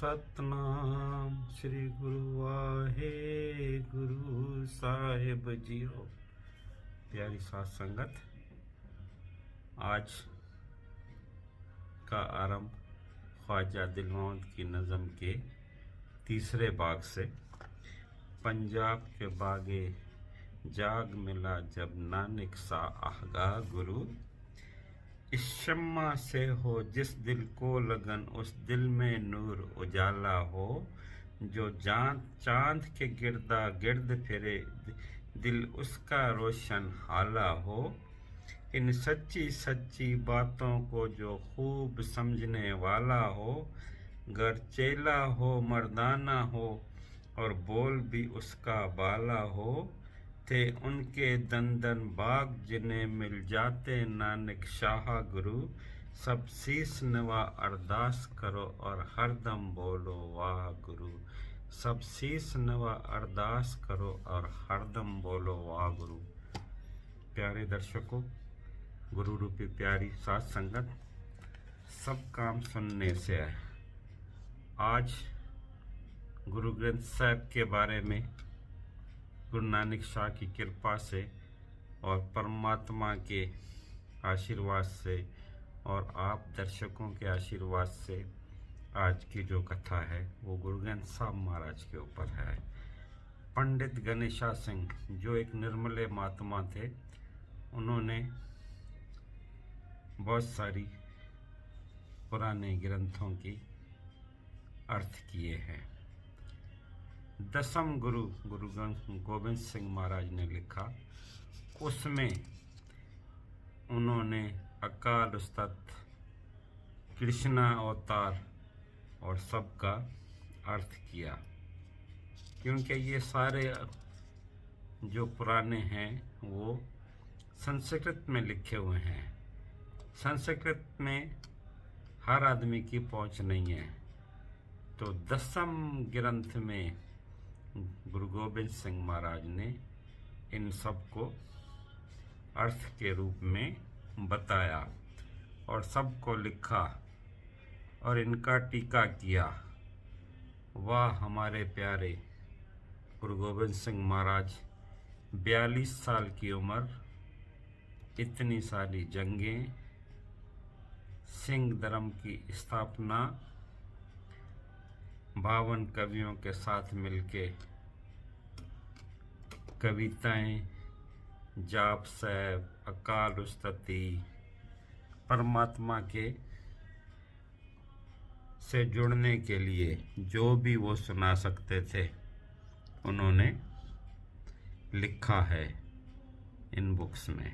सतनाम श्री गुरु वाहे गुरु साहिब जीओ। प्यारी साथ संगत, आज का आरंभ ख्वाजा दिलमौत की नज़म के तीसरे बाग से। पंजाब के बागे जाग मिला जब नानक सा आहगा गुरु, इस शम्मा से हो जिस दिल को लगन, उस दिल में नूर उजाला हो। जो चांद के गिरदा गिर्द फिरे, दिल उसका रोशन हाला हो। इन सच्ची सच्ची बातों को जो खूब समझने वाला हो, गर चेला हो मर्दाना हो और बोल भी उसका बाला हो। थे उनके दंदन बाग जिन्हें मिल जाते नानक शाह गुरु, सब शीस नवा अरदास करो और हरदम बोलो वाह गुरु। सब शीस नवा अरदास करो और हरदम बोलो वाह गुरु। प्यारे दर्शकों, गुरु रूपी प्यारी साथ संगत, सब काम सुनने से है। आज गुरु ग्रंथ साहिब के बारे में गुरु नानक शाह की कृपा से और परमात्मा के आशीर्वाद से और आप दर्शकों के आशीर्वाद से आज की जो कथा है वो गुरु ग्रंथ साहब महाराज के ऊपर है। पंडित गणेशा सिंह जो एक निर्मले महात्मा थे, उन्होंने बहुत सारी पुराने ग्रंथों की अर्थ किए हैं। दसम गुरु गुरु गोविंद सिंह महाराज ने लिखा, उसमें उन्होंने अकाल उस्तत, कृष्णा अवतार और सबका अर्थ किया, क्योंकि ये सारे जो पुराने हैं वो संस्कृत में लिखे हुए हैं। संस्कृत में हर आदमी की पहुंच नहीं है, तो दसम ग्रंथ में गुरु गोविंद सिंह महाराज ने इन सब को अर्थ के रूप में बताया और सबको लिखा और इनका टीका किया। वाह हमारे प्यारे गुरु गोविंद सिंह महाराज, 42 साल की उम्र, इतनी सारी जंगें, सिंह धर्म की स्थापना, 52 कवियों के साथ मिलके कविताएं, जाप साहब, अकाल उस्तति, परमात्मा के से जुड़ने के लिए जो भी वो सुना सकते थे उन्होंने लिखा है इन बुक्स में।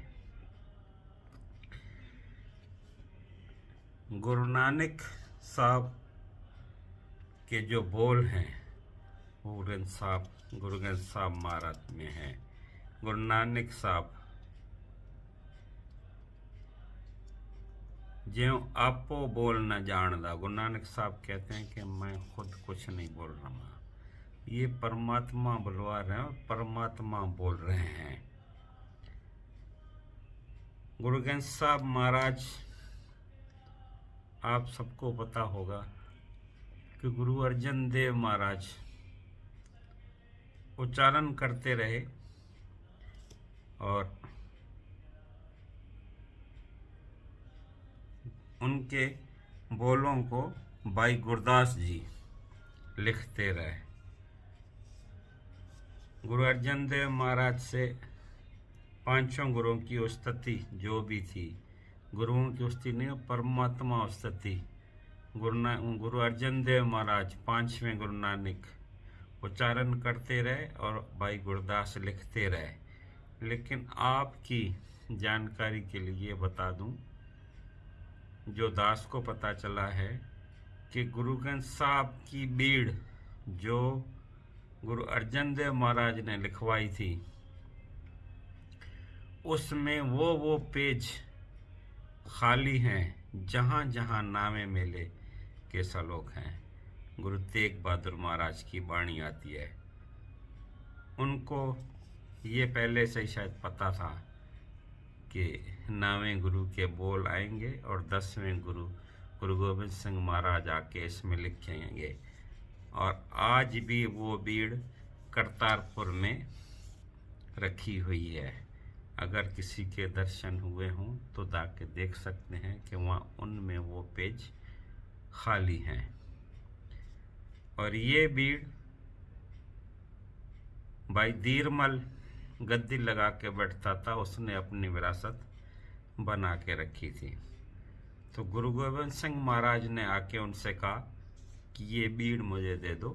गुरु नानक साहब के जो बोल हैं वो गुरु ग्रंथ साहब महाराज में हैं। गुरु नानक साहब ज्यों आपो बोल न जानदा, गुरु नानक साहब कहते हैं कि मैं खुद कुछ नहीं बोल रहा, ये परमात्मा बुलवा रहे हैं और परमात्मा बोल रहे हैं। गुरु ग्रंथ साहब महाराज, आप सबको पता होगा कि गुरु अर्जन देव महाराज उच्चारण करते रहे और उनके बोलों को भाई गुरदास जी लिखते रहे। गुरु अर्जन देव महाराज से पांचों गुरुओं की उस्तति जो भी थी, गुरुओं की उस्तति नहीं, परमात्मा उस्तति, गुरु अर्जन देव महाराज 5वें गुरु नानक उच्चारण करते रहे और भाई गुरदास लिखते रहे। लेकिन आपकी जानकारी के लिए बता दूं, जो दास को पता चला है कि गुरु ग्रंथ साहब की बीड़ जो गुरु अर्जन देव महाराज ने लिखवाई थी, उसमें वो पेज खाली हैं जहाँ जहाँ नामे मेले के श्लोक हैं। गुरु तेग बहादुर महाराज की वाणी आती है। उनको ये पहले से ही शायद पता था कि 9वें गुरु के बोल आएंगे और 10वें गुरु गुरु गोविंद सिंह महाराज आके इसमें लिखेंगे। और आज भी वो बीड़ करतारपुर में रखी हुई है। अगर किसी के दर्शन हुए हों तो जाके देख सकते हैं कि वहाँ उनमें वो पेज खाली हैं। और ये बीड़ भाई दीरमल गद्दी लगा के बैठता था, उसने अपनी विरासत बना के रखी थी। तो गुरु गोविंद सिंह महाराज ने आके उनसे कहा कि ये बीड़ मुझे दे दो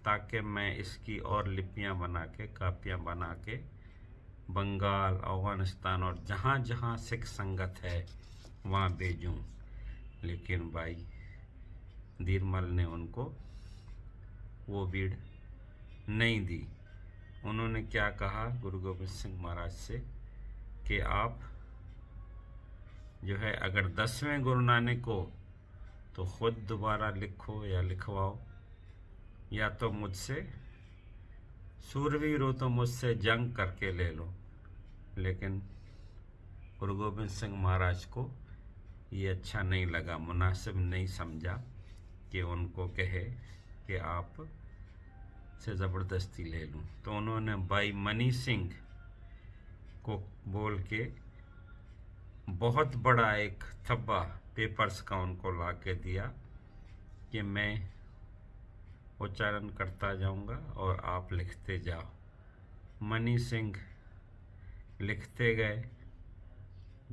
ताकि मैं इसकी और लिपियां बना के, कापियां बना के बंगाल, अफगानिस्तान और जहाँ जहाँ सिख संगत है वहाँ भेजूं। लेकिन भाई दीरमल ने उनको वो बीड़ नहीं दी। उन्होंने क्या कहा गुरु गोविंद सिंह महाराज से कि आप जो है अगर 10वें गुरु नानक को तो खुद दोबारा लिखो या लिखवाओ, या तो मुझसे सूरवीर हो तो मुझसे जंग करके ले लो। लेकिन गुरु गोविंद सिंह महाराज को ये अच्छा नहीं लगा, मुनासिब नहीं समझा कि उनको कहे कि आप से ज़बरदस्ती ले लूं। तो उन्होंने भाई मनी सिंह को बोल के बहुत बड़ा एक थब्बा पेपर्स का उनको ला के दिया कि मैं उच्चारण करता जाऊंगा और आप लिखते जाओ। मनी सिंह लिखते गए।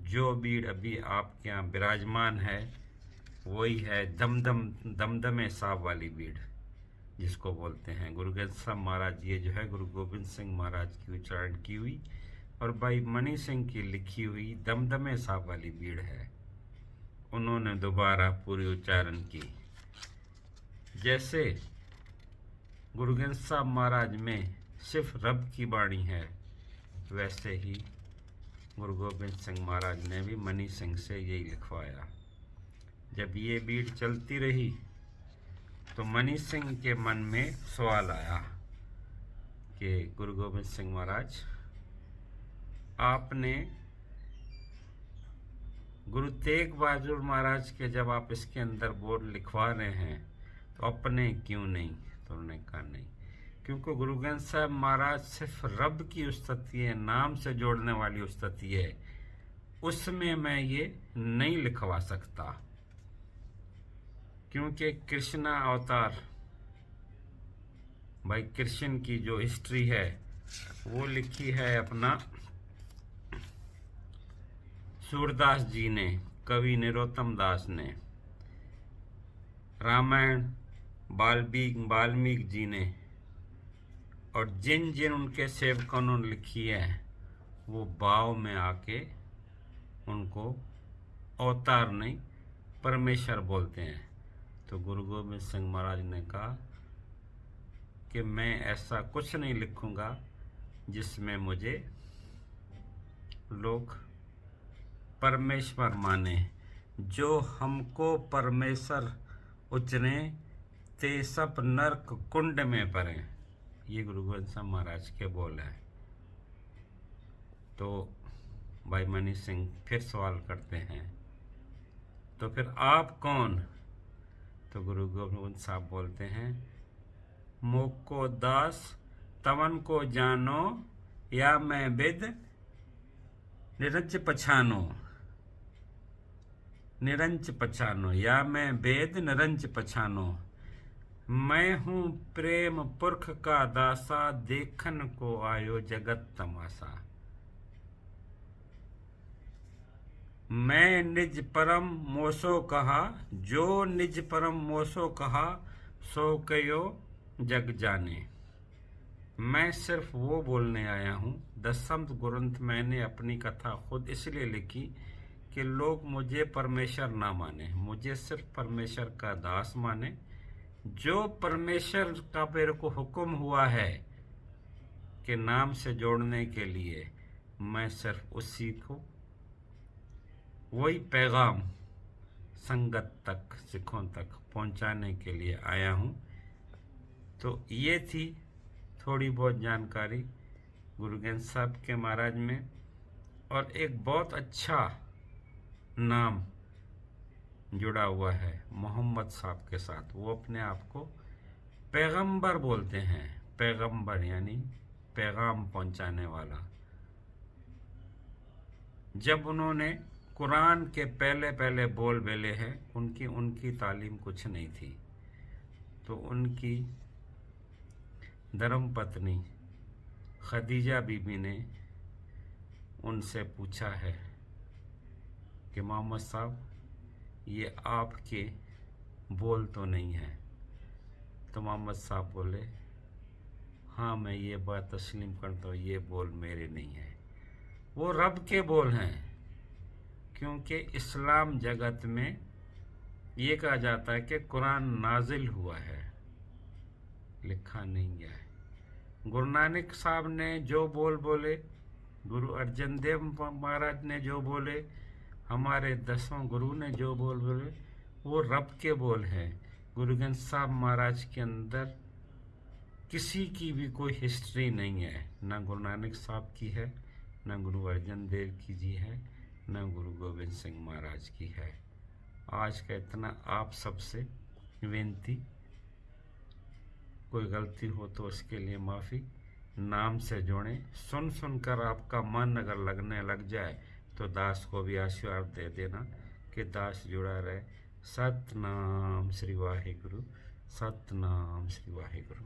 जो बीड़ अभी आपके यहाँ विराजमान है वही है दमदमे साहब वाली बीड़, जिसको बोलते हैं गुरु गोविंद साहब महाराज। ये जो है गुरु गोविंद सिंह महाराज की उच्चारण की हुई और भाई मनी सिंह की लिखी हुई दमदमे साहब वाली बीड़ है। उन्होंने दोबारा पूरी उच्चारण की। जैसे गुरु गोविंद साहब महाराज में सिर्फ रब की वाणी है, वैसे ही गुरु गोविंद सिंह महाराज ने भी मनी सिंह से यही लिखवाया। जब ये बीड़ चलती रही तो मनी सिंह के मन में सवाल आया कि गुरु गोविंद सिंह महाराज, आपने गुरु तेग बहादुर महाराज के जब आप इसके अंदर बोर्ड लिखवा रहे हैं तो अपने क्यों नहीं? तो उन्होंने कहा नहीं, क्योंकि गुरु गोविंद साहब महाराज सिर्फ रब की उस्तति है, नाम से जोड़ने वाली उस्तति है, उसमें मैं ये नहीं लिखवा सकता। क्योंकि कृष्णा अवतार, भाई कृष्ण की जो हिस्ट्री है वो लिखी है अपना सूरदास जी ने, कवि नरोत्तम दास ने। रामायण वाल्मीकि जी ने, और जिन जिन उनके सेवकों ने लिखी है वो भाव में आके उनको अवतार नहीं परमेश्वर बोलते हैं। तो गुरु गोविंद सिंह महाराज ने कहा कि मैं ऐसा कुछ नहीं लिखूंगा जिसमें मुझे लोग परमेश्वर माने। जो हमको परमेश्वर उचने ते सब नरक कुंड में पड़े, ये गुरु गोविंद सिंह महाराज के बोल है। तो भाई मनी सिंह फिर सवाल करते हैं, तो फिर आप कौन? तो गुरु गोविंद साहब बोलते हैं, मोको दास तवन को जानो या मैं विद निरंज पछानो, निरंज पछानो, या मैं वेद निरंज पछानो। मैं हूँ प्रेम पुरख का दासा, देखन को आयो जगत तमाशा। मैं निज परम मोसो कहा, जो निज परम मोसो कहा, सो कयो जग जाने। मैं सिर्फ वो बोलने आया हूँ। दसम ग्रंथ मैंने अपनी कथा खुद इसलिए लिखी कि लोग मुझे परमेश्वर ना माने, मुझे सिर्फ परमेश्वर का दास माने। जो परमेश्वर का मेरे को हुक्म हुआ है कि नाम से जोड़ने के लिए, मैं सिर्फ उसी को, वही पैगाम संगत तक, सिखों तक पहुंचाने के लिए आया हूं। तो ये थी थोड़ी बहुत जानकारी गुरु गोविंद साहब के महाराज में। और एक बहुत अच्छा नाम जुड़ा हुआ है मोहम्मद साहब के साथ। वो अपने आप को पैगंबर बोलते हैं। पैगंबर यानी पैगाम पहुंचाने वाला। जब उन्होंने कुरान के पहले पहले बोल बोले हैं, उनकी तालीम कुछ नहीं थी। तो उनकी धर्मपत्नी खदीजा बीबी ने उनसे पूछा है कि मोहम्मद साहब, ये आपके बोल तो नहीं है? तो मोहम्मद साहब बोले, हाँ मैं ये बात तस्लीम करता हूँ, ये बोल मेरे नहीं है, वो रब के बोल हैं। क्योंकि इस्लाम जगत में ये कहा जाता है कि कुरान नाजिल हुआ है, लिखा नहीं गया है। गुरु नानक साहब ने जो बोल बोले, गुरु अर्जन देव महाराज ने जो बोले, हमारे 10वें गुरु ने जो बोल बोले, वो रब के बोल हैं। गुरु ग्रंथ साहब महाराज के अंदर किसी की भी कोई हिस्ट्री नहीं है, ना गुरु नानक साहब की है, ना गुरु अर्जन देव की जी है, ना गुरु गोविंद सिंह महाराज की है। आज का इतना आप सबसे विनती, कोई गलती हो तो उसके लिए माफ़ी। नाम से जोड़ें। सुन सुनकर आपका मन अगर लगने लग जाए तो दास को भी आशीर्वाद दे देना कि दास जुड़ा रहे। सतनाम श्री वाहिगुरु, सतनाम श्री वाहिगुरु।